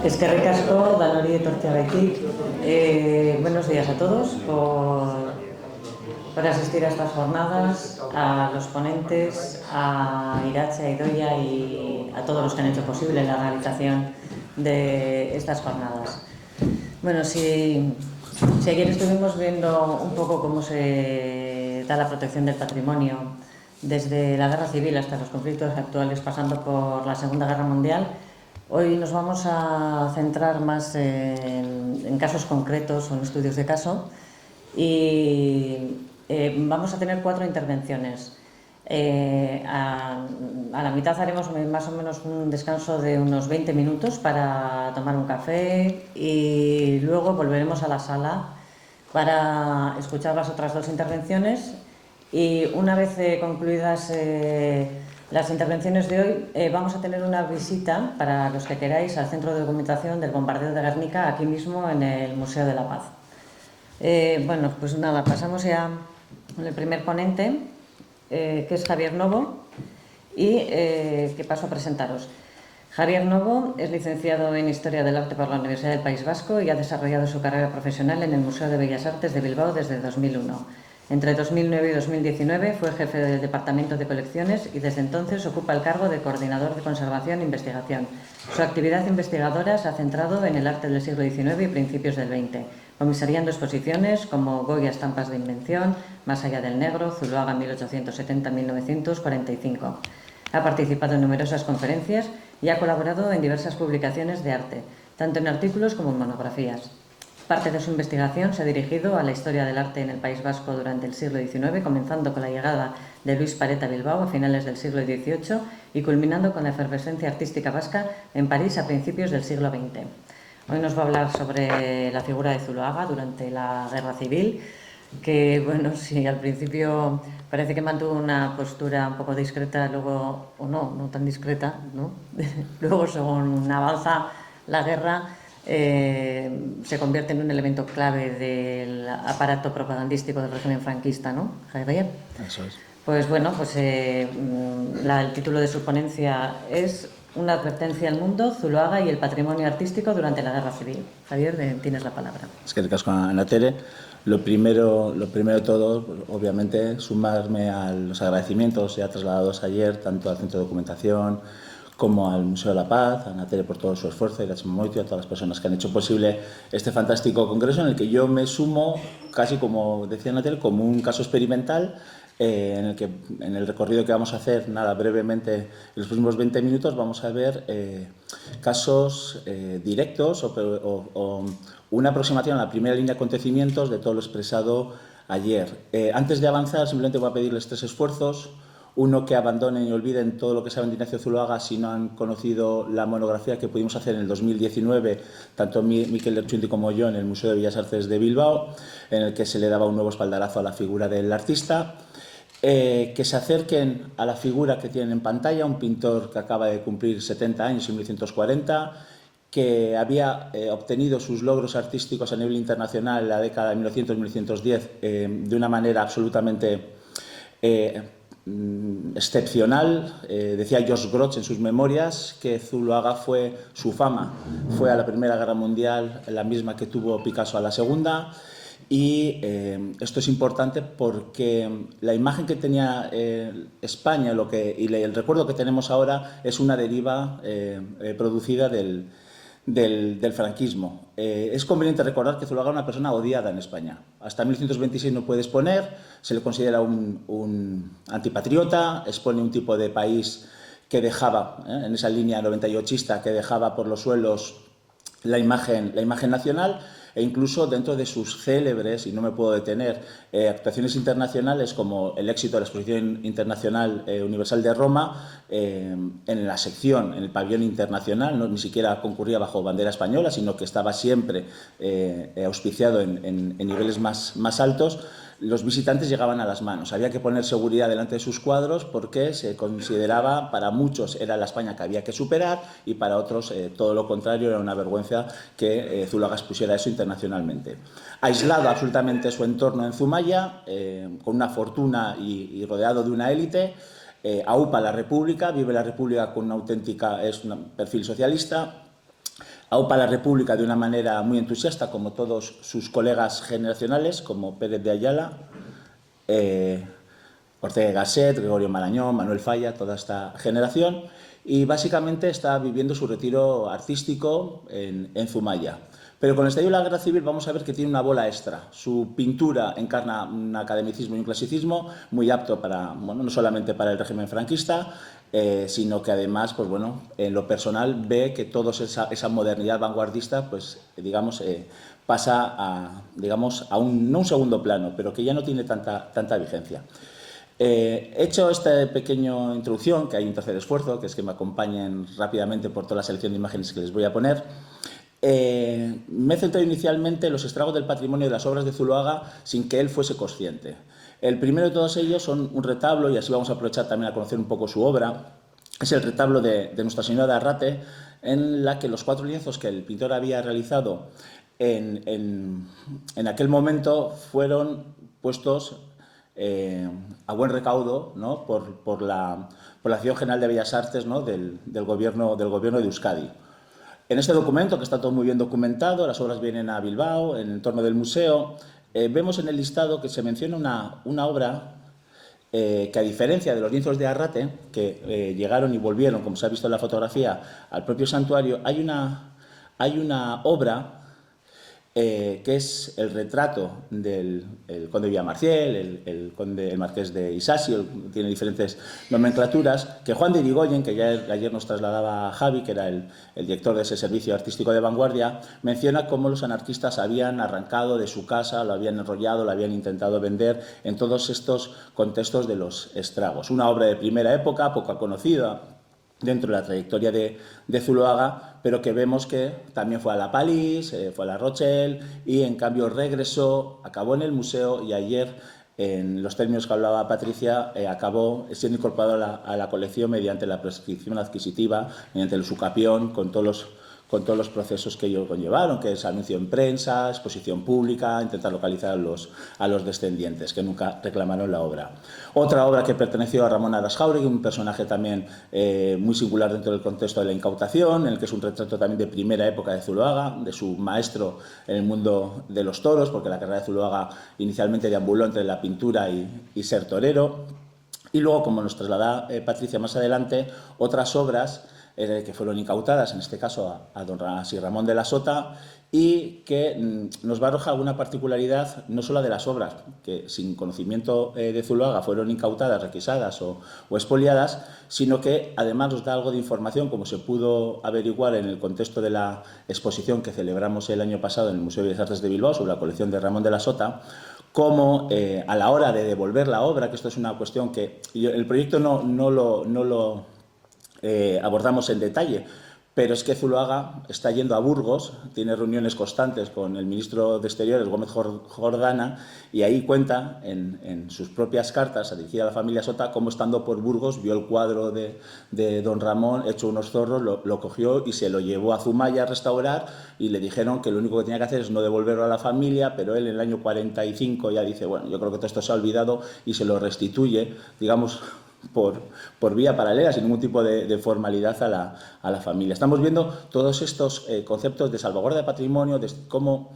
Eskerrik asko, danori etortzeagatik. Buenos días a todos por asistir a estas jornadas, a los ponentes, a Irache, a Idoia y a todos los que han hecho posible la realización de estas jornadas. Bueno, si ayer estuvimos viendo un poco cómo se da la protección del patrimonio desde la Guerra Civil hasta los conflictos actuales, pasando por la Segunda Guerra Mundial, hoy nos vamos a centrar más en casos concretos o en estudios de caso y vamos a tener 4 intervenciones. A la mitad haremos más o menos un descanso de unos 20 minutos para tomar un café y luego volveremos a la sala para escuchar las otras 2 intervenciones y una vez concluidas las intervenciones de hoy, vamos a tener una visita para los que queráis al Centro de Documentación del Bombardeo de Guernica, aquí mismo en el Museo de la Paz. Bueno, pues nada, pasamos ya con el primer ponente, que es Javier Novo, y que paso a presentaros. Javier Novo es licenciado en Historia del Arte por la Universidad del País Vasco y ha desarrollado su carrera profesional en el Museo de Bellas Artes de Bilbao desde 2001. Entre 2009 y 2019 fue jefe del Departamento de Colecciones y desde entonces ocupa el cargo de Coordinador de Conservación e Investigación. Su actividad investigadora se ha centrado en el arte del siglo XIX y principios del XX, comisariando exposiciones como Goya Estampas de Invención, Más allá del negro, Zuloaga 1870-1945. Ha participado en numerosas conferencias y ha colaborado en diversas publicaciones de arte, tanto en artículos como en monografías. Parte de su investigación se ha dirigido a la historia del arte en el País Vasco durante el siglo XIX, comenzando con la llegada de Luis Paret a Bilbao a finales del siglo XVIII y culminando con la efervescencia artística vasca en París a principios del siglo XX. Hoy nos va a hablar sobre la figura de Zuloaga durante la Guerra Civil, que, bueno, sí, al principio parece que mantuvo una postura un poco discreta, luego, o no tan discreta, ¿no? Luego, según avanza la guerra, se convierte en un elemento clave del aparato propagandístico del régimen franquista, ¿no, Javier? Eso es. Pues bueno, pues el título de su ponencia es Una advertencia al mundo, Zuloaga y el patrimonio artístico durante la Guerra Civil. Javier, tienes la palabra. Es que el casco a Ana Tere. Lo primero de todo, pues, obviamente, sumarme a los agradecimientos ya trasladados ayer, tanto al Centro de Documentación como al Museo de la Paz, a Ana Tere por todo su esfuerzo y a todas las personas que han hecho posible este fantástico congreso en el que yo me sumo, casi como decía Ana Tere, como un caso experimental, en el recorrido que vamos a hacer, nada, brevemente, en los próximos 20 minutos, vamos a ver casos directos o una aproximación a la primera línea de acontecimientos de todo lo expresado ayer. Antes de avanzar, simplemente voy a pedirles 3 esfuerzos. Uno, que abandonen y olviden todo lo que saben de Ignacio Zuloaga si no han conocido la monografía que pudimos hacer en el 2019, tanto Miquel Lerchundi como yo, en el Museo de Bellas Artes de Bilbao, en el que se le daba un nuevo espaldarazo a la figura del artista. Que se acerquen a la figura que tienen en pantalla, un pintor que acaba de cumplir 70 años en 1940, que había obtenido sus logros artísticos a nivel internacional en la década de 1900-1910 de una manera absolutamente excepcional. Decía George Grosz en sus memorias que Zuloaga su fama fue a la Primera Guerra Mundial la misma que tuvo Picasso a la Segunda. Y esto es importante porque la imagen que tenía España y el recuerdo que tenemos ahora es una deriva producida del franquismo. Es conveniente recordar que Zuloaga era una persona odiada en España. Hasta 1926 no puede exponer, se le considera un antipatriota, expone un tipo de país que dejaba, en esa línea 98ista, que dejaba por los suelos la imagen nacional, e incluso dentro de sus célebres, y no me puedo detener, actuaciones internacionales, como el éxito de la Exposición Internacional Universal de Roma, en la sección, en el pabellón internacional, ni siquiera concurría bajo bandera española, sino que estaba siempre auspiciado en niveles más altos. Los visitantes llegaban a las manos. Había que poner seguridad delante de sus cuadros porque se consideraba, para muchos era la España que había que superar y para otros todo lo contrario, era una vergüenza que Zuloaga expusiera eso internacionalmente. Aislado absolutamente su entorno en Zumaya, con una fortuna y rodeado de una élite, aupa la República, vive la República con una auténtica, es un perfil socialista. aupa la República de una manera muy entusiasta, como todos sus colegas generacionales, como Pérez de Ayala, Ortega y Gasset, Gregorio Marañón, Manuel Falla, toda esta generación, y básicamente está viviendo su retiro artístico en Zumaya. Pero con el estallido de la Guerra Civil vamos a ver que tiene una bola extra. Su pintura encarna un academicismo y un clasicismo muy apto para, bueno, no solamente para el régimen franquista, sino que además, pues bueno, en lo personal ve que toda esa modernidad vanguardista, pues digamos, pasa a, digamos, a no un segundo plano, pero que ya no tiene tanta vigencia. Hecho esta pequeña introducción, que hay un tercer esfuerzo, que es que me acompañen rápidamente por toda la selección de imágenes que les voy a poner. Me he centrado inicialmente en los estragos del patrimonio de las obras de Zuloaga sin que él fuese consciente. El primero de todos ellos son un retablo, y así vamos a aprovechar también a conocer un poco su obra. Es el retablo de Nuestra Señora de Arrate, en la que los 4 lienzos que el pintor había realizado en aquel momento fueron puestos a buen recaudo, ¿no?, por la Acción General de Bellas Artes, ¿no?, del gobierno de Euskadi. En este documento, que está todo muy bien documentado, las obras vienen a Bilbao, en el entorno del museo, vemos en el listado que se menciona una obra que, a diferencia de los lienzos de Arrate, que llegaron y volvieron, como se ha visto en la fotografía, al propio santuario, hay una obra que es el retrato del conde de Villamarciel, el marqués de Isasi, tiene diferentes nomenclaturas, que Juan de Irigoyen, que ya ayer nos trasladaba a Javi, que era el director de ese servicio artístico de vanguardia, menciona cómo los anarquistas habían arrancado de su casa, lo habían enrollado, lo habían intentado vender en todos estos contextos de los estragos. Una obra de primera época, poco conocida dentro de la trayectoria de Zuloaga, pero que vemos que también fue a La Palisse, fue a La Rochelle, y en cambio regresó, acabó en el museo, y ayer, en los términos que hablaba Patricia, acabó siendo incorporado a la colección mediante la prescripción adquisitiva, mediante el sucapión, con todos los procesos que ello conllevaron, que es anuncio en prensa, exposición pública, intentar localizar a los descendientes, que nunca reclamaron la obra. Otra obra que perteneció a Ramón Aras Jáuregui, un personaje también muy singular dentro del contexto de la incautación, en el que es un retrato también de primera época de Zuloaga, de su maestro en el mundo de los toros, porque la carrera de Zuloaga inicialmente deambuló entre la pintura y ser torero. Y luego, como nos traslada Patricia más adelante, otras obras que fueron incautadas, en este caso a don Ramón de la Sota, y que nos va a arrojar alguna particularidad, no solo de las obras, que sin conocimiento de Zuloaga fueron incautadas, requisadas o expoliadas, sino que además nos da algo de información, como se pudo averiguar en el contexto de la exposición que celebramos el año pasado en el Museo de Bellas Artes de Bilbao sobre la colección de Ramón de la Sota, como a la hora de devolver la obra, que esto es una cuestión que el proyecto no lo abordamos en detalle, pero es que Zuloaga está yendo a Burgos, tiene reuniones constantes con el ministro de Exteriores, Gómez Jordana, y ahí cuenta en sus propias cartas dirigidas a la familia Sota cómo, estando por Burgos, vio el cuadro de don Ramón hecho unos zorros, lo cogió y se lo llevó a Zumaya a restaurar, y le dijeron que lo único que tenía que hacer es no devolverlo a la familia, pero él en el año 45 ya dice, bueno, yo creo que todo esto se ha olvidado, y se lo restituye, digamos, por vía paralela, sin ningún tipo de formalidad a la familia. Estamos viendo todos estos conceptos de salvaguarda de patrimonio, de cómo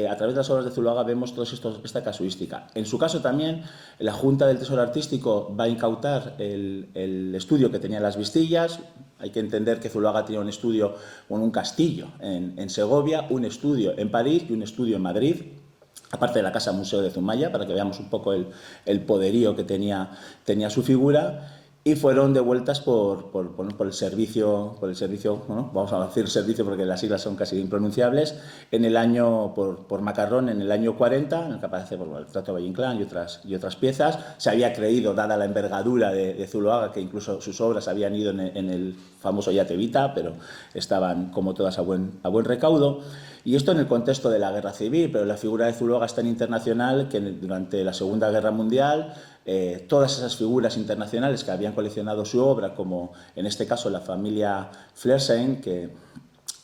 a través de las obras de Zuloaga vemos esta casuística. En su caso también, la Junta del Tesoro Artístico va a incautar el estudio que tenía Las Vistillas. Hay que entender que Zuloaga tenía un estudio, un castillo en Segovia, un estudio en París y un estudio en Madrid, aparte de la Casa Museo de Zumaya, para que veamos un poco el poderío que tenía su figura, y fueron devueltas por el servicio, bueno, vamos a decir servicio porque las siglas son casi impronunciables, en el año, por Macarrón, en el año 40, en el que aparece por el Trato de Valle-Inclán y otras piezas. Se había creído, dada la envergadura de Zuloaga, que incluso sus obras habían ido en el famoso Yate Vita, pero estaban, como todas, a buen recaudo. Y esto en el contexto de la Guerra Civil, pero la figura de Zuloaga es tan internacional que durante la Segunda Guerra Mundial todas esas figuras internacionales que habían coleccionado su obra, como en este caso la familia Flersen, que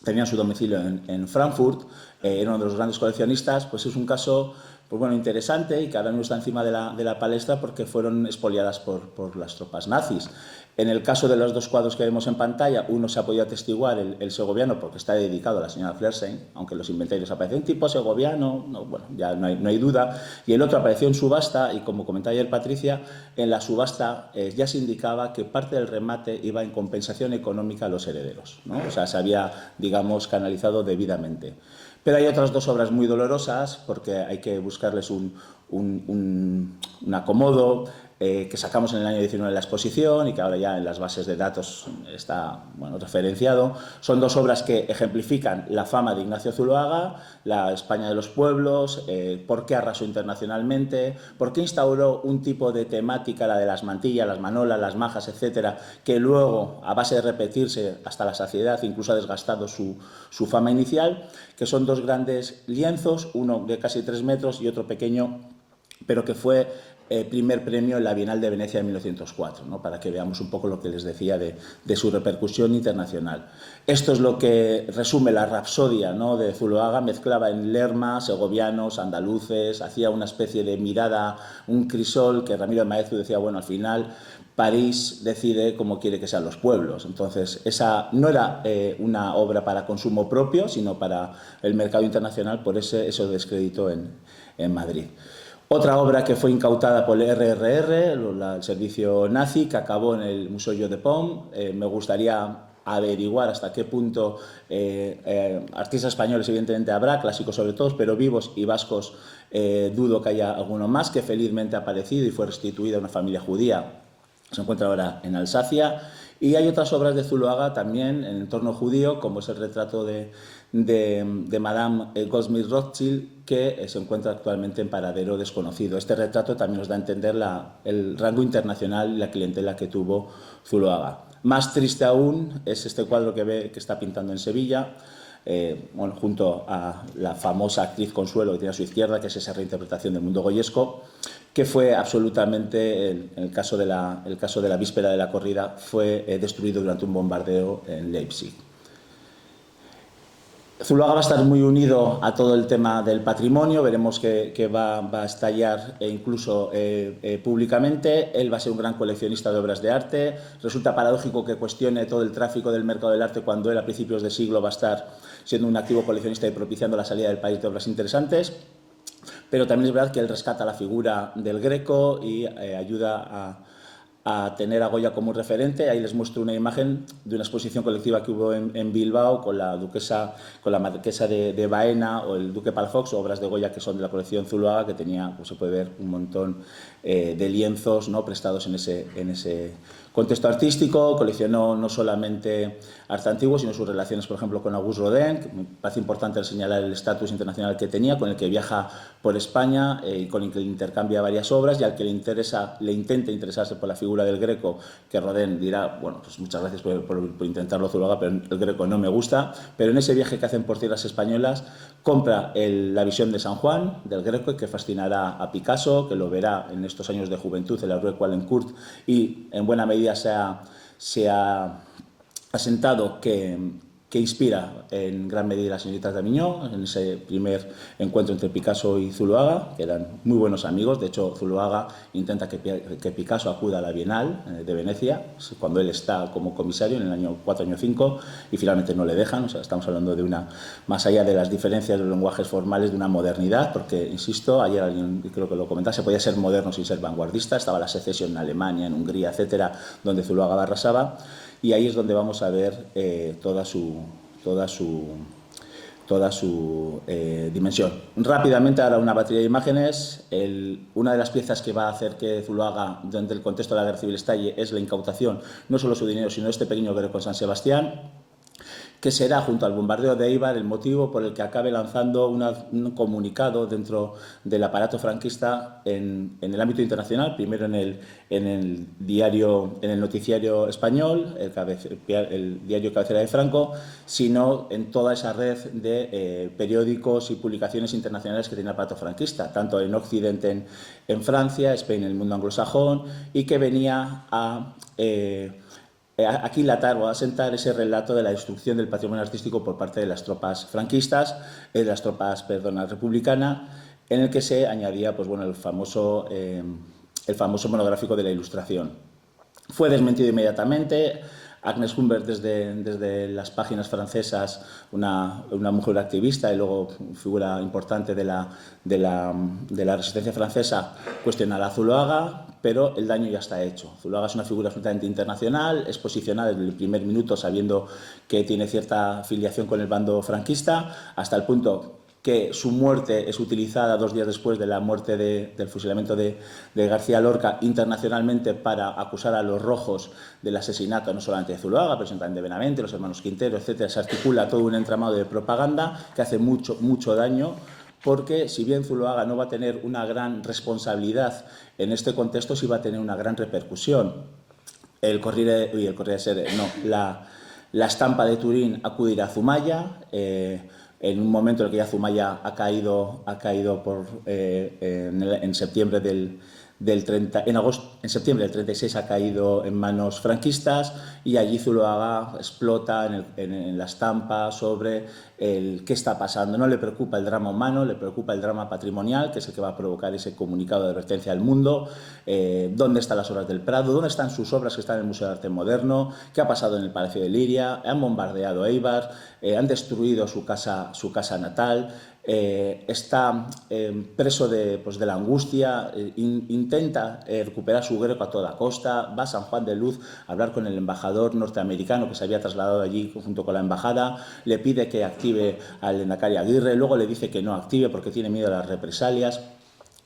tenían su domicilio en Frankfurt, era uno de los grandes coleccionistas, pues es un caso pues bueno, interesante y que ahora no está encima de la palestra porque fueron expoliadas por las tropas nazis. En el caso de los dos cuadros que vemos en pantalla, uno se ha podido atestiguar, el segoviano, porque está dedicado a la señora Flersen, aunque en los inventarios aparece un tipo segoviano, no, bueno, ya no hay duda, y el otro apareció en subasta, y como comentaba ayer Patricia, en la subasta ya se indicaba que parte del remate iba en compensación económica a los herederos, ¿no? O sea, se había, digamos, canalizado debidamente. Pero hay otras dos obras muy dolorosas, porque hay que buscarles un acomodo, que sacamos en el año 19 de la exposición y que ahora ya en las bases de datos está, bueno, referenciado. Son dos obras que ejemplifican la fama de Ignacio Zuloaga, la España de los pueblos, por qué arrasó internacionalmente, por qué instauró un tipo de temática, la de las mantillas, las manolas, las majas, etcétera, que luego, a base de repetirse hasta la saciedad, incluso ha desgastado su fama inicial, que son dos grandes lienzos, uno de casi 3 metros y otro pequeño, pero que fue primer premio en la Bienal de Venecia de 1904, ¿no? Para que veamos un poco lo que les decía de su repercusión internacional. Esto es lo que resume la rapsodia, ¿no?, de Zuloaga. Mezclaba en lerma, segovianos, andaluces, hacía una especie de mirada, un crisol que Ramiro de Maeztu decía, bueno, al final París decide cómo quiere que sean los pueblos. Entonces, esa no era una obra para consumo propio, sino para el mercado internacional, por eso descreditó en Madrid. Otra obra que fue incautada por el RRR, el servicio nazi, que acabó en el Museo Jeu de Paume. Me gustaría averiguar hasta qué punto artistas españoles evidentemente habrá, clásicos sobre todo, pero vivos y vascos dudo que haya alguno más, que felizmente ha aparecido y fue restituida a una familia judía. Se encuentra ahora en Alsacia. Y hay otras obras de Zuloaga también en entorno judío, como es el retrato de Madame Goldsmith Rothschild, que se encuentra actualmente en paradero desconocido. Este retrato también nos da a entender el rango internacional y la clientela que tuvo Zuloaga. Más triste aún es este cuadro que está pintando en Sevilla, bueno, junto a la famosa actriz Consuelo que tiene a su izquierda, que es esa reinterpretación del mundo goyesco, que fue absolutamente, en el caso de la víspera de la corrida, fue destruido durante un bombardeo en Leipzig. Zuloaga va a estar muy unido a todo el tema del patrimonio, veremos que va a estallar incluso públicamente. Él va a ser un gran coleccionista de obras de arte. Resulta paradójico que cuestione todo el tráfico del mercado del arte cuando él a principios de siglo va a estar siendo un activo coleccionista y propiciando la salida del país de obras interesantes. Pero también es verdad que él rescata la figura del Greco y ayuda a tener a Goya como un referente. Ahí les muestro una imagen de una exposición colectiva que hubo en Bilbao con la marquesa de Baena o el duque Palafox, obras de Goya que son de la colección Zuloaga, que tenía, pues se puede ver, un montón de lienzos, ¿no?, prestados en ese contexto artístico. Coleccionó no solamente arte antiguo, sino sus relaciones, por ejemplo, con Auguste Rodin, que me parece importante señalar el estatus internacional que tenía, con el que viaja por España y con el que intercambia varias obras, y al que le intenta interesarse por la figura del Greco, que Rodin dirá, bueno, pues muchas gracias por intentarlo, Zuloaga, pero el Greco no me gusta. Pero en ese viaje que hacen por tierras españolas, compra la visión de San Juan, del Greco, que fascinará a Picasso, que lo verá en estos años de juventud en la Rue Caulaincourt, y en buena medida se ha asentado que inspira en gran medida las señoritas de Avignon, en ese primer encuentro entre Picasso y Zuloaga, que eran muy buenos amigos. De hecho, Zuloaga intenta que Picasso acuda a la Bienal de Venecia, cuando él está como comisario en el año 4, año 5, y finalmente no le dejan. O sea, estamos hablando de más allá de las diferencias de los lenguajes formales, de una modernidad, porque, insisto, ayer alguien creo que lo comentaba, se podía ser moderno sin ser vanguardista. Estaba la secesión en Alemania, en Hungría, etcétera, donde Zuloaga arrasaba. Y ahí es donde vamos a ver toda su dimensión. Rápidamente, ahora una batería de imágenes. Una de las piezas que va a hacer que Zuloaga, dentro del contexto de la guerra civil, estalle, es la incautación, no solo su dinero, sino este pequeño Greco en San Sebastián, que será, junto al bombardeo de Eibar, el motivo por el que acabe lanzando un comunicado dentro del aparato franquista en el ámbito internacional, primero en el noticiario español, el diario cabecera de Franco, sino en toda esa red de periódicos y publicaciones internacionales que tiene el aparato franquista, tanto en Occidente en Francia, España en el mundo anglosajón, y que venía a aquilatar o a asentar ese relato de la destrucción del patrimonio artístico por parte de las tropas franquistas, republicanas, en el que se añadía pues, bueno, el famoso monográfico de la Ilustración. Fue desmentido inmediatamente. Agnes Humbert, desde las páginas francesas, una mujer activista y luego figura importante de la resistencia francesa, cuestiona a Zuloaga, pero el daño ya está hecho. Zuloaga es una figura absolutamente internacional, es posicionada desde el primer minuto sabiendo que tiene cierta filiación con el bando franquista, hasta el punto que su muerte es utilizada 2 días después de la muerte del fusilamiento de García Lorca internacionalmente para acusar a los rojos del asesinato no solamente de Zuloaga, pero también de Benavente, los hermanos Quintero, etc. Se articula todo un entramado de propaganda que hace mucho daño, porque si bien Zuloaga no va a tener una gran responsabilidad en este contexto, sí va a tener una gran repercusión. La Estampa de Turín acudirá a Zumaya, en un momento en el que ya Zumaya ha caído en septiembre en septiembre del 36 ha caído en manos franquistas, y allí Zuloaga explota en la Estampa sobre qué está pasando. No le preocupa el drama humano, le preocupa el drama patrimonial, que es el que va a provocar ese comunicado de advertencia al mundo. ¿Dónde están las obras del Prado? ¿Dónde están sus obras que están en el Museo de Arte Moderno? ¿Qué ha pasado en el Palacio de Liria? Han bombardeado Eibar, han destruido su casa natal. Está preso de la angustia, intenta recuperar su Greco a toda costa, va a San Juan de Luz a hablar con el embajador norteamericano que se había trasladado allí junto con la embajada, le pide que active al Lehendakari Aguirre, luego le dice que no active porque tiene miedo a las represalias,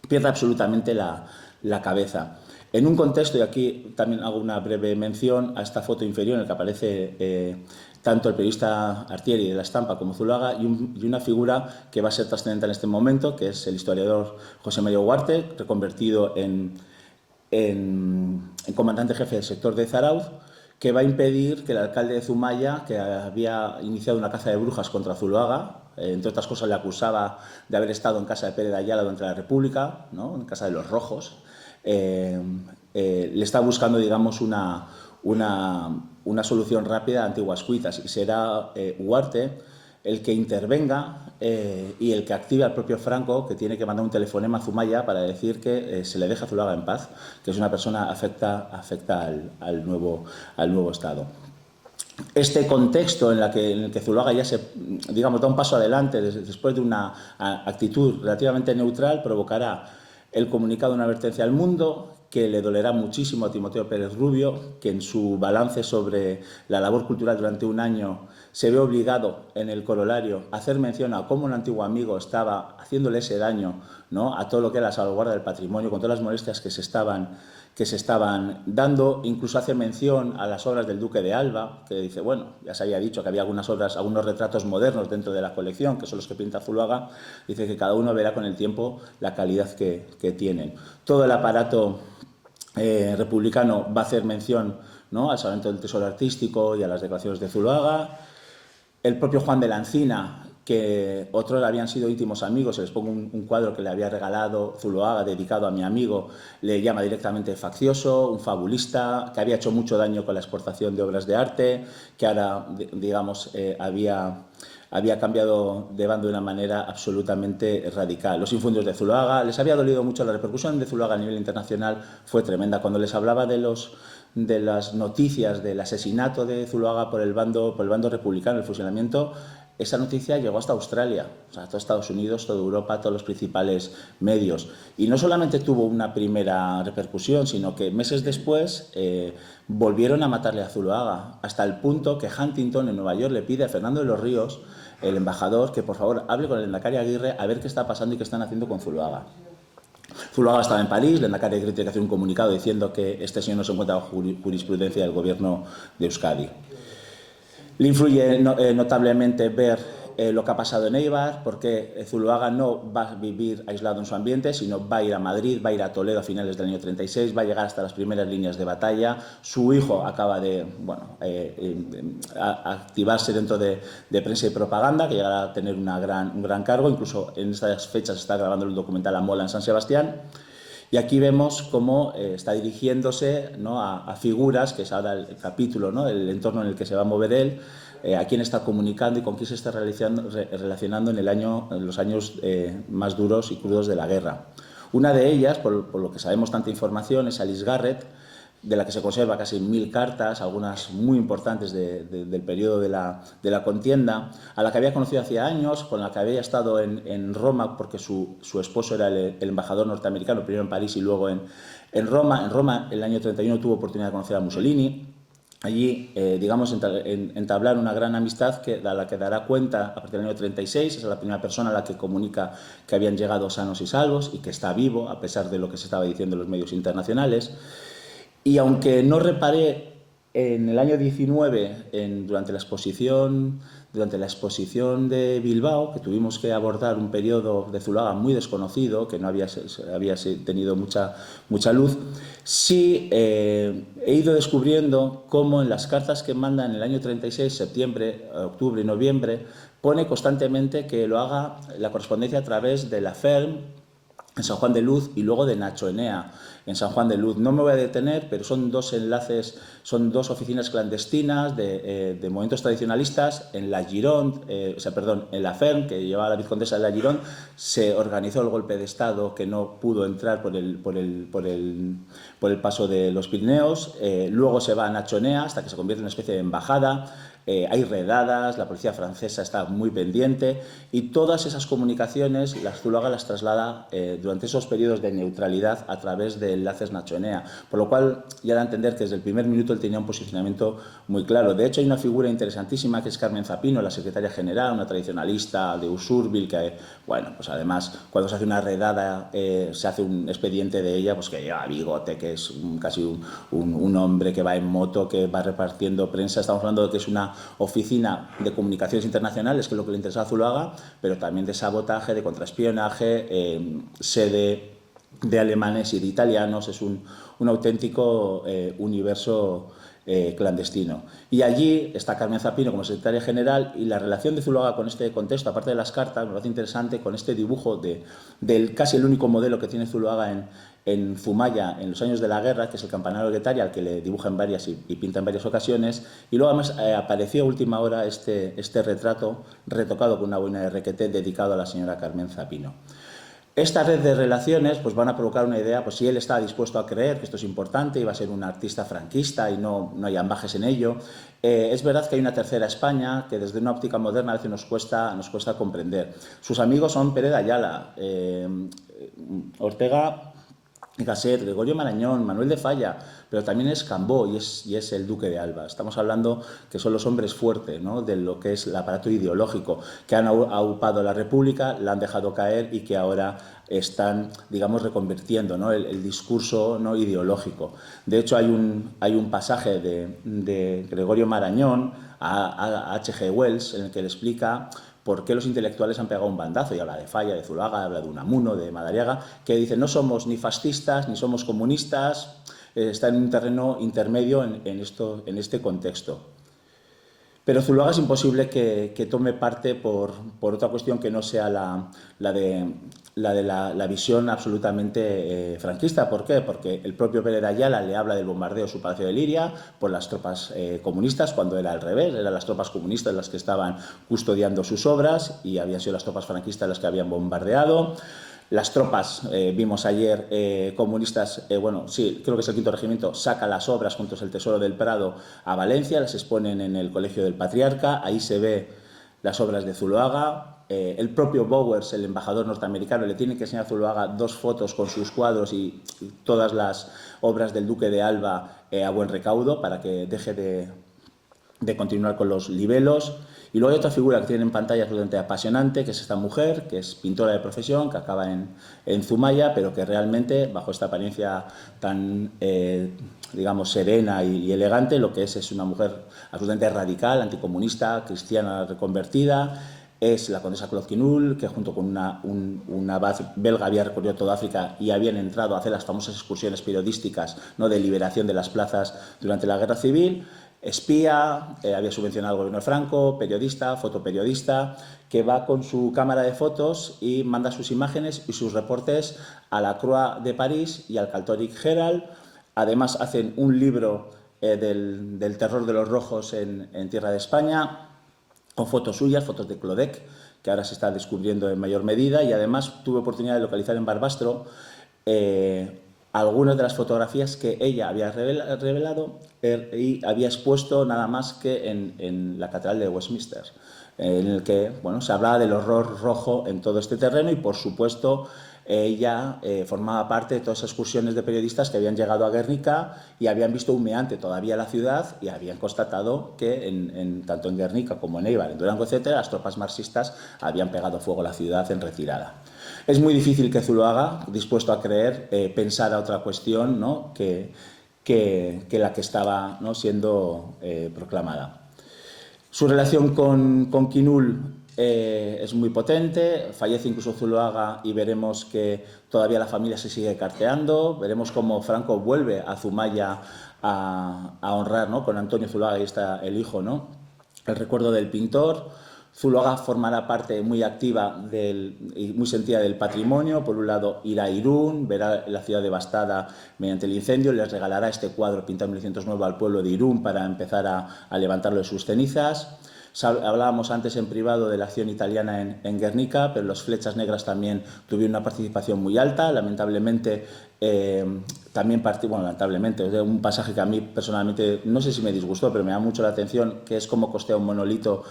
pierde absolutamente la cabeza. En un contexto, y aquí también hago una breve mención a esta foto inferior en la que aparece tanto el periodista Artieri de la Estampa como Zuloaga, y una figura que va a ser trascendental en este momento, que es el historiador José María Ugarte, reconvertido en comandante jefe del sector de Zarauz, que va a impedir que el alcalde de Zumaya, que había iniciado una caza de brujas contra Zuloaga, entre otras cosas le acusaba de haber estado en casa de Pérez de Ayala durante la República, ¿no?, en casa de los rojos, le está buscando, digamos, una solución rápida a antiguas cuitas, y será Ugarte el que intervenga y el que active al propio Franco, que tiene que mandar un telefonema a Zumaya para decir que se le deja a Zuloaga en paz, que es una persona afecta al nuevo Estado. Este contexto en el que Zuloaga ya da un paso adelante después de una actitud relativamente neutral, provocará el comunicado de una advertencia al mundo, que le dolerá muchísimo a Timoteo Pérez Rubio, que en su balance sobre la labor cultural durante un año se ve obligado en el corolario a hacer mención a cómo un antiguo amigo estaba haciéndole ese daño, ¿no?, a todo lo que era la salvaguarda del patrimonio, con todas las molestias que se estaban dando. Incluso hace mención a las obras del Duque de Alba, que dice, bueno, ya se había dicho que había algunas obras, algunos retratos modernos dentro de la colección, que son los que pinta Zuloaga. Dice que cada uno verá con el tiempo la calidad que tienen. Todo el aparato republicano va a hacer mención, ¿no?, al Salvamento del Tesoro Artístico y a las declaraciones de Zuloaga. El propio Juan de la Encina, que otros habían sido íntimos amigos, se les pongo un cuadro que le había regalado Zuloaga dedicado a mi amigo, le llama directamente faccioso, un fabulista, que había hecho mucho daño con la exportación de obras de arte, que ahora, digamos, había cambiado de bando de una manera absolutamente radical. Los infundios de Zuloaga, les había dolido mucho. La repercusión de Zuloaga a nivel internacional fue tremenda. Cuando les hablaba de las noticias del asesinato de Zuloaga por el bando republicano, el fusilamiento, esa noticia llegó hasta Australia, o sea, todo Estados Unidos, toda Europa, todos los principales medios. Y no solamente tuvo una primera repercusión, sino que meses después volvieron a matarle a Zuloaga, hasta el punto que Huntington en Nueva York le pide a Fernando de los Ríos, el embajador, que por favor hable con el Lehendakari Aguirre a ver qué está pasando y qué están haciendo con Zuloaga. Zuloaga estaba en París, el Lehendakari Aguirre tiene que hacer un comunicado diciendo que este señor no se encuentra bajo jurisprudencia del gobierno de Euskadi. Le influye notablemente ver lo que ha pasado en Eibar, porque Zuloaga no va a vivir aislado en su ambiente, sino va a ir a Madrid, va a ir a Toledo a finales del año 36, va a llegar hasta las primeras líneas de batalla. Su hijo acaba de activarse dentro de prensa y propaganda, que llegará a tener un gran cargo. Incluso en estas fechas está grabando el documental La Mola en San Sebastián. Y aquí vemos cómo está dirigiéndose, ¿no?, a figuras, que es ahora el capítulo, ¿no?, el entorno en el que se va a mover él, a quién está comunicando y con quién se está relacionando en los años más duros y crudos de la guerra. Una de ellas, por lo que sabemos tanta información, es Alice Garrett, de la que se conserva casi 1000 cartas, algunas muy importantes del periodo de la contienda, a la que había conocido hacía años, con la que había estado en Roma, porque su esposo era el embajador norteamericano, primero en París y luego en Roma. En Roma, el año 31, tuvo oportunidad de conocer a Mussolini. Allí, digamos, entablar una gran amistad de la que dará cuenta a partir del año 36. Es la primera persona a la que comunica que habían llegado sanos y salvos y que está vivo, a pesar de lo que se estaba diciendo en los medios internacionales. Y aunque no reparé en el año 19, durante la exposición de Bilbao, que tuvimos que abordar un periodo de Zuloaga muy desconocido, que no había tenido mucha luz, sí he ido descubriendo cómo en las cartas que manda en el año 36, septiembre, octubre y noviembre, pone constantemente que lo haga la correspondencia a través de la FERM, en San Juan de Luz, y luego de Nacho Enea en San Juan de Luz. No me voy a detener, pero son dos enlaces, son dos oficinas clandestinas de movimientos tradicionalistas. En la Gironde, en la FERM, que llevaba la vizcondesa de la Gironde, se organizó el golpe de Estado que no pudo entrar por el paso de los Pirineos. Luego se va a Nacho Enea hasta que se convierte en una especie de embajada. Hay redadas, la policía francesa está muy pendiente, y todas esas comunicaciones Zuloaga las traslada durante esos periodos de neutralidad a través de enlaces Nacho Enea, por lo cual ya da a entender que desde el primer minuto él tenía un posicionamiento muy claro. De hecho, hay una figura interesantísima que es Carmen Zapino, la secretaria general, una tradicionalista de Usurbil, que, bueno, pues además cuando se hace una redada se hace un expediente de ella, pues que lleva bigote, que es casi un hombre que va en moto, que va repartiendo prensa. Estamos hablando de que es una oficina de comunicaciones internacionales, que es lo que le interesa a Zuloaga, pero también de sabotaje, de contraespionaje, sede de alemanes y de italianos. Es un auténtico universo clandestino. Y allí está Carmen Zapino como secretaria general, y la relación de Zuloaga con este contexto, aparte de las cartas, me parece interesante con este dibujo del casi el único modelo que tiene Zuloaga en Zumaya en los años de la guerra, que es el campanario de Guetaria, al que le dibuja en varias y pinta en varias ocasiones. Y luego además apareció a última hora este retrato retocado con una boina de requeté dedicado a la señora Carmen Zapino. Esta red de relaciones pues van a provocar una idea, pues si él está dispuesto a creer que esto es importante y va a ser un artista franquista y no hay ambajes en ello. Es verdad que hay una tercera España que desde una óptica moderna a veces nos cuesta comprender. Sus amigos son Pérez de Ayala, Ortega Gasset, Gregorio Marañón, Manuel de Falla, pero también es Cambó y es el duque de Alba. Estamos hablando que son los hombres fuertes, ¿no?, de lo que es el aparato ideológico, que han aupado la República, la han dejado caer y que ahora están, digamos, reconvirtiendo, ¿no?, el discurso, ¿no?, ideológico. De hecho, hay un pasaje de Gregorio Marañón a H.G. Wells en el que le explica por qué los intelectuales han pegado un bandazo, y habla de Falla, de Zuloaga, habla de Unamuno, de Madariaga, que dice: no somos ni fascistas ni somos comunistas, está en un terreno intermedio en este contexto. Pero Zuloaga es imposible que tome parte por otra cuestión que no sea la de la visión absolutamente franquista. ¿Por qué? Porque el propio Pérez de Ayala le habla del bombardeo de su palacio de Liria por las tropas comunistas, cuando era al revés, eran las tropas comunistas las que estaban custodiando sus obras y habían sido las tropas franquistas las que habían bombardeado. Las tropas, vimos ayer, comunistas, bueno, sí, creo que es el 5º Regimiento, saca las obras junto al Tesoro del Prado a Valencia, las exponen en el Colegio del Patriarca. Ahí se ve las obras de Zuloaga. El propio Bowers, el embajador norteamericano, le tiene que enseñar a Zuloaga 2 fotos con sus cuadros y todas las obras del duque de Alba a buen recaudo, para que deje de continuar con los libelos. Y luego hay otra figura que tiene en pantalla absolutamente apasionante, que es esta mujer, que es pintora de profesión, que acaba en Zumaya, pero que realmente, bajo esta apariencia tan, digamos, serena y elegante, lo que es una mujer absolutamente radical, anticomunista, cristiana reconvertida. Es la condesa Claude Quinul, que junto con un abad belga había recorrido toda África y habían entrado a hacer las famosas excursiones periodísticas, ¿no?, de liberación de las plazas durante la Guerra Civil. Espía, había subvencionado al gobierno de Franco, periodista, fotoperiodista, que va con su cámara de fotos y manda sus imágenes y sus reportes a la Croix de París y al Catholic Herald. Además, hacen un libro del terror de los rojos en tierra de España. con fotos suyas, fotos de Clodec, que ahora se está descubriendo en mayor medida, y además tuve oportunidad de localizar en Barbastro algunas de las fotografías que ella había revelado y había expuesto nada más que en la Catedral de Westminster, en el que bueno, se hablaba del horror rojo en todo este terreno y, por supuesto, ella formaba parte de todas esas excursiones de periodistas que habían llegado a Guernica y habían visto humeante todavía la ciudad y habían constatado que tanto en Guernica como en Eibar, en Durango, etcétera, las tropas marxistas habían pegado fuego a la ciudad en retirada. Es muy difícil que Zuloaga, dispuesto a creer, pensara otra cuestión, ¿no?, que la que estaba, ¿no?, siendo proclamada. Su relación con Quinul es muy potente, fallece incluso Zuloaga y veremos que todavía la familia se sigue carteando, veremos cómo Franco vuelve a Zumaya a honrar, ¿no?, con Antonio Zuloaga, ahí está el hijo, ¿no?, el recuerdo del pintor. Zuloaga formará parte muy activa y muy sentida del patrimonio. Por un lado, irá a Irún, verá la ciudad devastada mediante el incendio, les regalará este cuadro pintado en 1909 al pueblo de Irún para empezar a levantarlo de sus cenizas. Hablábamos antes en privado de la acción italiana en Guernica, pero los Flechas Negras también tuvieron una participación muy alta. Lamentablemente, lamentablemente, es un pasaje que a mí personalmente no sé si me disgustó, pero me da mucho la atención, que es cómo costea un monolito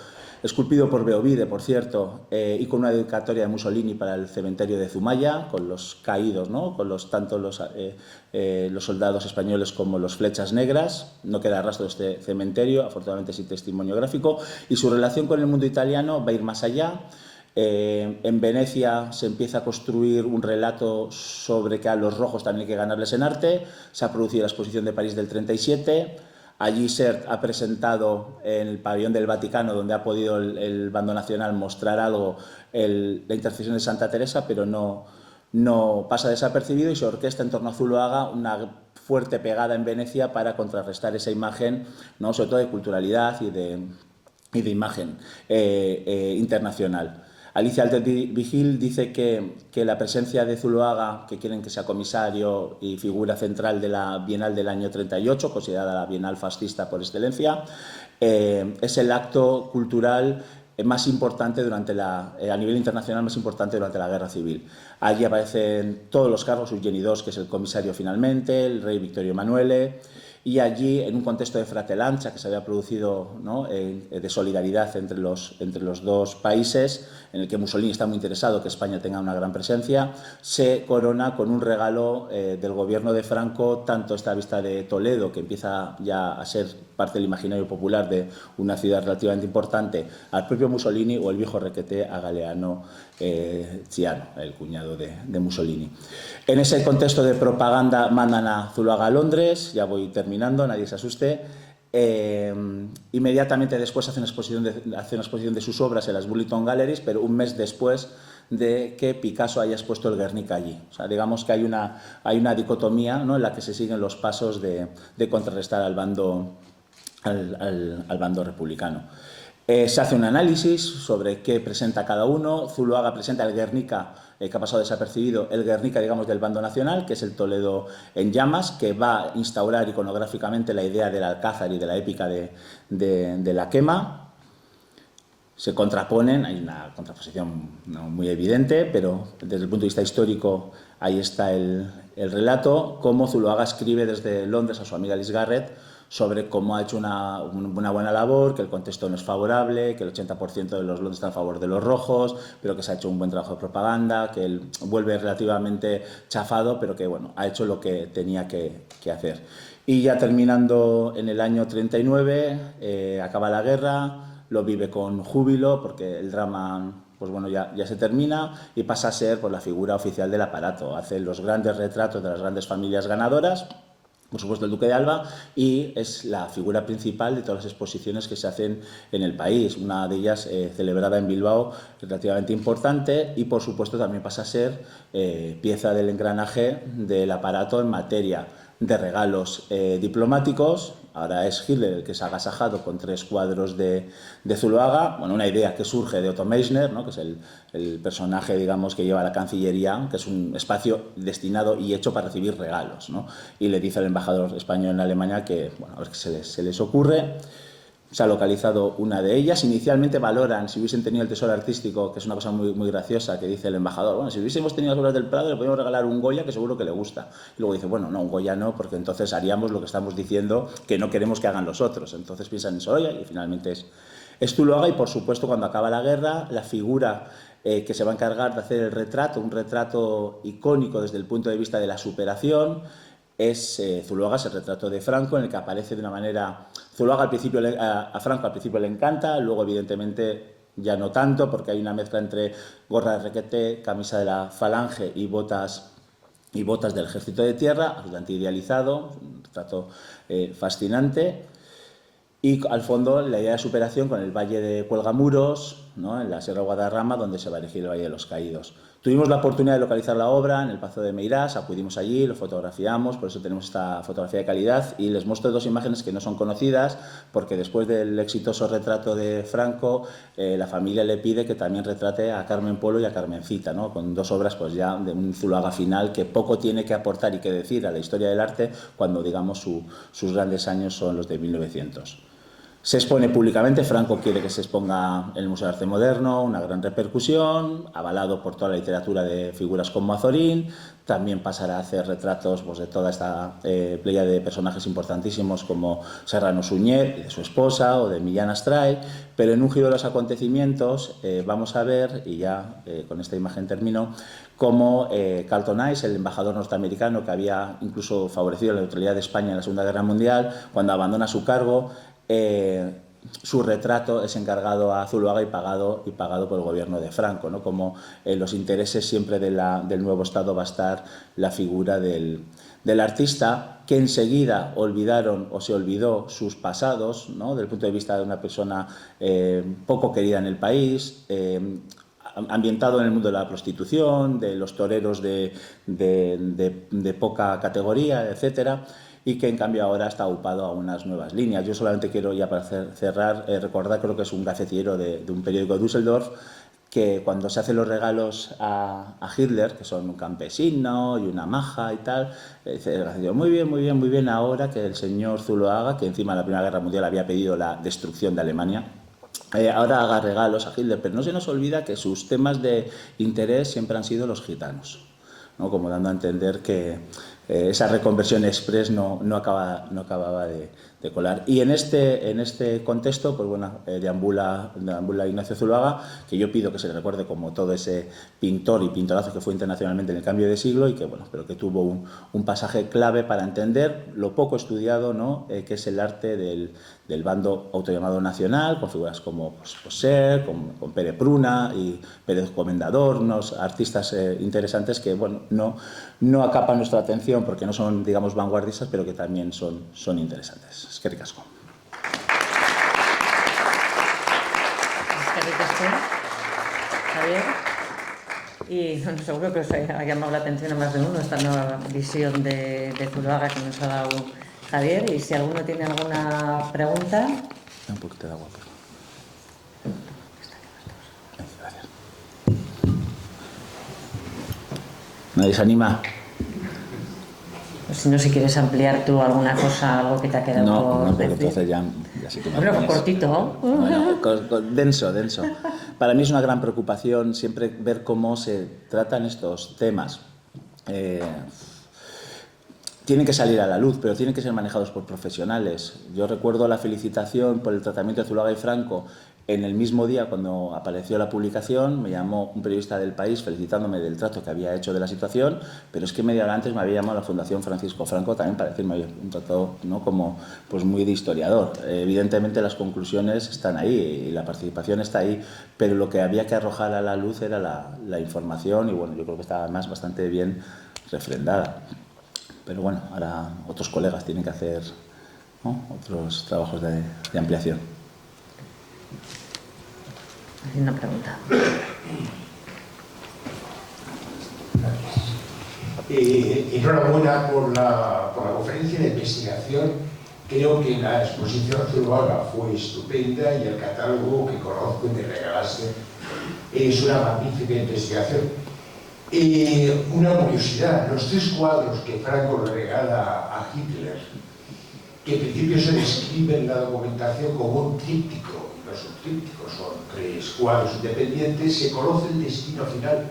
esculpido por Beovide, por cierto, y con una dedicatoria de Mussolini para el cementerio de Zumaya, con los caídos, ¿no?, con tanto los soldados españoles como los Flechas Negras. No queda rastro de este cementerio, afortunadamente sin testimonio gráfico, y su relación con el mundo italiano va a ir más allá. En Venecia se empieza a construir un relato sobre que a los rojos también hay que ganarles en arte. Se ha producido la exposición de París del 37. Allí Sert ha presentado en el pabellón del Vaticano, donde ha podido el bando nacional mostrar algo, la intercesión de Santa Teresa, pero no pasa desapercibido, y se orquesta en torno a Zuloaga una fuerte pegada en Venecia para contrarrestar esa imagen, ¿no?, sobre todo de culturalidad y de imagen internacional. Alicia Altert-Vigil dice que la presencia de Zuloaga, que quieren que sea comisario y figura central de la Bienal del año 38, considerada la Bienal fascista por excelencia, es el acto cultural más importante a nivel internacional, más importante durante la Guerra Civil. Allí aparecen todos los cargos, Eugeni II, que es el comisario finalmente, el rey Vittorio Emanuele, y allí, en un contexto de fratelanza que se había producido, ¿no?, de solidaridad entre los dos países, en el que Mussolini está muy interesado que España tenga una gran presencia, se corona con un regalo del gobierno de Franco, tanto esta vista de Toledo, que empieza ya a ser parte del imaginario popular de una ciudad relativamente importante, al propio Mussolini, o el viejo requeté a Galeano Ciano, el cuñado de Mussolini. En ese contexto de propaganda mandan a Zuloaga a Londres, ya voy terminando, nadie se asuste. Inmediatamente después hace una exposición de sus obras en las Burlington Galleries, pero un mes después de que Picasso haya expuesto el Guernica allí. O sea, digamos que hay una dicotomía, ¿no?, en la que se siguen los pasos de contrarrestar al bando republicano. Se hace un análisis sobre qué presenta cada uno. Zuloaga presenta el Guernica, que ha pasado desapercibido, el Guernica, digamos, del bando nacional, que es el Toledo en llamas, que va a instaurar iconográficamente la idea del Alcázar y de la épica de la quema. Se contraponen, hay una contraposición no muy evidente, pero desde el punto de vista histórico ahí está el relato, cómo Zuloaga escribe desde Londres a su amiga Liz Garrett sobre cómo ha hecho una buena labor, que el contexto no es favorable, que el 80% de los Londres están a favor de los rojos, pero que se ha hecho un buen trabajo de propaganda, que él vuelve relativamente chafado, pero que bueno, ha hecho lo que tenía que hacer. Y ya terminando en el año 39, acaba la guerra, lo vive con júbilo, porque el drama, pues bueno, ya se termina, y pasa a ser, pues, la figura oficial del aparato. Hace los grandes retratos de las grandes familias ganadoras, por supuesto el Duque de Alba, y es la figura principal de todas las exposiciones que se hacen en el país. Una de ellas celebrada en Bilbao, relativamente importante, y por supuesto también pasa a ser pieza del engranaje del aparato en materia de regalos diplomáticos. Ahora es Hitler el que se ha agasajado con 3 cuadros de Zuloaga, bueno, una idea que surge de Otto Meissner, ¿no?, que es el personaje, digamos, que lleva la Cancillería, que es un espacio destinado y hecho para recibir regalos, ¿no? Y le dice al embajador español en Alemania que, bueno, a ver qué se les ocurre. se ha localizado una de ellas. Inicialmente valoran si hubiesen tenido el tesoro artístico, que es una cosa muy graciosa que dice el embajador, bueno, si hubiésemos tenido las obras del Prado le podríamos regalar un Goya que seguro que le gusta. Y luego dice, bueno, no, un Goya no, porque entonces haríamos lo que estamos diciendo que no queremos que hagan los otros. Entonces piensan en Sorolla y finalmente es Zuloaga. Y por supuesto, cuando acaba la guerra, la figura que se va a encargar de hacer el retrato, un retrato icónico desde el punto de vista de la superación, es Zuloaga, es el retrato de Franco, en el que aparece de una manera... Zuloaga a Franco al principio le encanta, luego evidentemente ya no tanto, porque hay una mezcla entre gorra de requete, camisa de la Falange y botas del Ejército de Tierra, absolutamente idealizado, un retrato fascinante. Y al fondo la idea de superación con el Valle de Cuelgamuros, ¿no?, en la Sierra de Guadarrama, donde se va a elegir el Valle de los Caídos. Tuvimos la oportunidad de localizar la obra en el Pazo de Meirás, acudimos allí, lo fotografiamos, por eso tenemos esta fotografía de calidad, y les muestro dos imágenes que no son conocidas, porque después del exitoso retrato de Franco, la familia le pide que también retrate a Carmen Polo y a Carmencita, ¿no?, con dos obras pues ya de un Zuloaga final que poco tiene que aportar y que decir a la historia del arte cuando, digamos, sus grandes años son los de 1900. Se expone públicamente, Franco quiere que se exponga en el Museo de Arte Moderno, una gran repercusión, avalado por toda la literatura de figuras como Azorín. También pasará a hacer retratos pues, de toda esta playa de personajes importantísimos como Serrano Suñer y de su esposa, o de Millán Astray, pero en un giro de los acontecimientos vamos a ver, y ya con esta imagen termino, cómo Carlton Ice, el embajador norteamericano que había incluso favorecido la neutralidad de España en la Segunda Guerra Mundial, cuando abandona su cargo, su retrato es encargado a Zuloaga y pagado por el gobierno de Franco, ¿no? Como los intereses siempre del nuevo Estado va a estar la figura del artista, que enseguida olvidaron o se olvidó sus pasados, ¿no?, desde el punto de vista de una persona poco querida en el país, ambientado en el mundo de la prostitución, de los toreros de poca categoría, etcétera, y que en cambio ahora está upado a unas nuevas líneas. Yo solamente quiero, ya para cerrar, recordar, creo que es un gacetillero de un periódico de Düsseldorf, que cuando se hacen los regalos a Hitler, que son un campesino y una maja y tal, dice el gacetillero, muy bien, ahora que el señor Zuloaga, que encima en la Primera Guerra Mundial había pedido la destrucción de Alemania, ahora haga regalos a Hitler, pero no se nos olvida que sus temas de interés siempre han sido los gitanos, ¿no?, como dando a entender que esa reconversión express no acababa de colar. Y en este contexto, pues bueno, deambula Ignacio Zuloaga, que yo pido que se le recuerde como todo ese pintor y pintorazo que fue internacionalmente en el cambio de siglo, y que bueno, pero que tuvo un pasaje clave para entender lo poco estudiado, ¿no?, que es el arte del bando autollamado nacional, con figuras como Poser, con Pere Pruna y Pérez Comendador, unos artistas interesantes que bueno, no acapan nuestra atención porque no son, digamos, vanguardistas, pero que también son interesantes. Eskerrik asko. Eskerrik asko, Javier. Y bueno, seguro que os ha llamado la atención a más de uno esta nueva visión de Zuloaga que nos ha dado Javier. Y si alguno tiene alguna pregunta... Un poquito de agua, por favor. Gracias. ¿Nadie se anima? Si no, si quieres ampliar tú alguna cosa, algo que te ha quedado por porque decir. entonces ya sí que me Bueno, cortito. Bueno, denso. Para mí es una gran preocupación siempre ver cómo se tratan estos temas. Tienen que salir a la luz, pero tienen que ser manejados por profesionales. Yo recuerdo la felicitación por el tratamiento de Zuloaga y Franco. En el mismo día, cuando apareció la publicación, me llamó un periodista del País felicitándome del trato que había hecho de la situación, pero es que media hora antes me había llamado la Fundación Francisco Franco también para decirme un trato, ¿no?, como pues muy de historiador. Evidentemente las conclusiones están ahí y la participación está ahí, pero lo que había que arrojar a la luz era la información, y bueno, yo creo que estaba además bastante bien refrendada. Pero bueno, ahora otros colegas tienen que hacer, ¿no?, otros trabajos de ampliación. Hay una pregunta. Enhorabuena por la conferencia de investigación. Creo que la exposición Zuloaga fue estupenda y el catálogo que conozco y me regalaste es una magnífica investigación. Una curiosidad, los 3 cuadros que Franco le regala a Hitler que en principio se describe en la documentación como un tríptico, y no es un tríptico, son 3 cuadros independientes, ¿se conoce el destino final?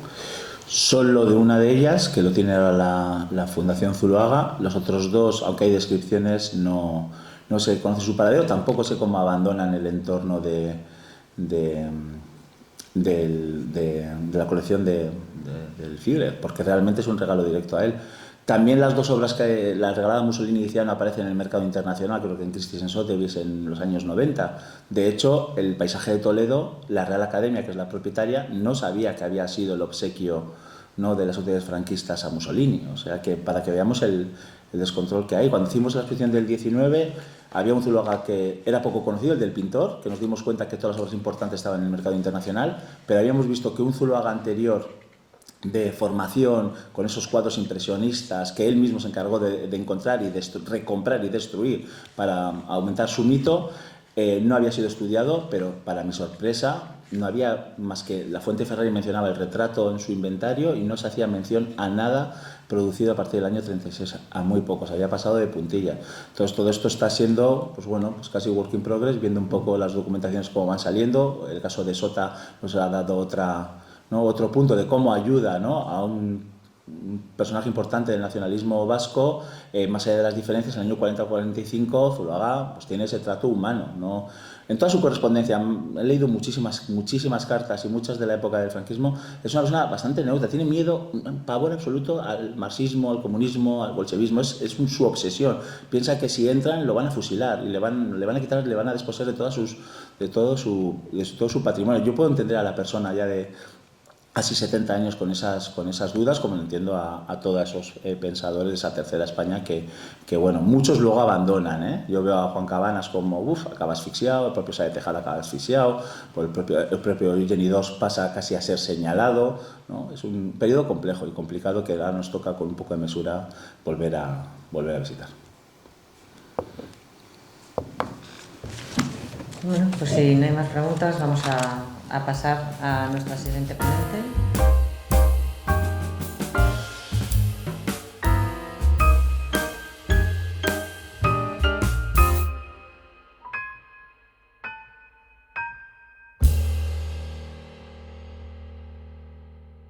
Solo de una de ellas, que lo tiene ahora la Fundación Zuloaga. Los otros 2, aunque hay descripciones, no se conoce su paradero, tampoco sé cómo abandonan el entorno de la colección del Führer, porque realmente es un regalo directo a él. También las 2 obras que la regalada Mussolini inicial aparecen en el mercado internacional, creo que en Christie's Sotheby's en los años 90. De hecho, el paisaje de Toledo, la Real Academia, que es la propietaria, no sabía que había sido el obsequio, ¿no?, de las autoridades franquistas a Mussolini. O sea que para que veamos el descontrol que hay. Cuando hicimos la exposición del 19, había un Zuloaga que era poco conocido, el del pintor, que nos dimos cuenta que todas las obras importantes estaban en el mercado internacional, pero habíamos visto que un Zuloaga anterior de formación, con esos cuadros impresionistas que él mismo se encargó de encontrar y recomprar y destruir para aumentar su mito, no había sido estudiado, pero para mi sorpresa no había más que la Fuente Ferrari mencionaba el retrato en su inventario y no se hacía mención a nada producido a partir del año 36, a muy pocos, había pasado de puntilla. Entonces todo esto está siendo, pues bueno, pues casi work in progress, viendo un poco las documentaciones cómo van saliendo. El caso de Sota nos ha dado otro punto de cómo ayuda, ¿no?, a un personaje importante del nacionalismo vasco, más allá de las diferencias. En el año 40-45 Zuloaga pues tiene ese trato humano, ¿no? En toda su correspondencia, he leído muchísimas cartas y muchas de la época del franquismo. Es una persona bastante neutra, tiene miedo, un pavor absoluto al marxismo, al comunismo, al bolchevismo, es su obsesión. Piensa que si entran lo van a fusilar y le van a quitar, le van a desposeer de todo su patrimonio. Yo puedo entender a la persona ya de casi 70 años con esas dudas, como entiendo a todos esos pensadores de esa tercera España que bueno, muchos luego abandonan, ¿eh? Yo veo a Juan Cabanas como, acaba asfixiado, el propio Sáez de Tejada acaba asfixiado, el propio Jenny II pasa casi a ser señalado, ¿no? Es un periodo complejo y complicado que ahora nos toca con un poco de mesura volver a visitar. Bueno, pues si no hay más preguntas, vamos a pasar a nuestra siguiente ponente.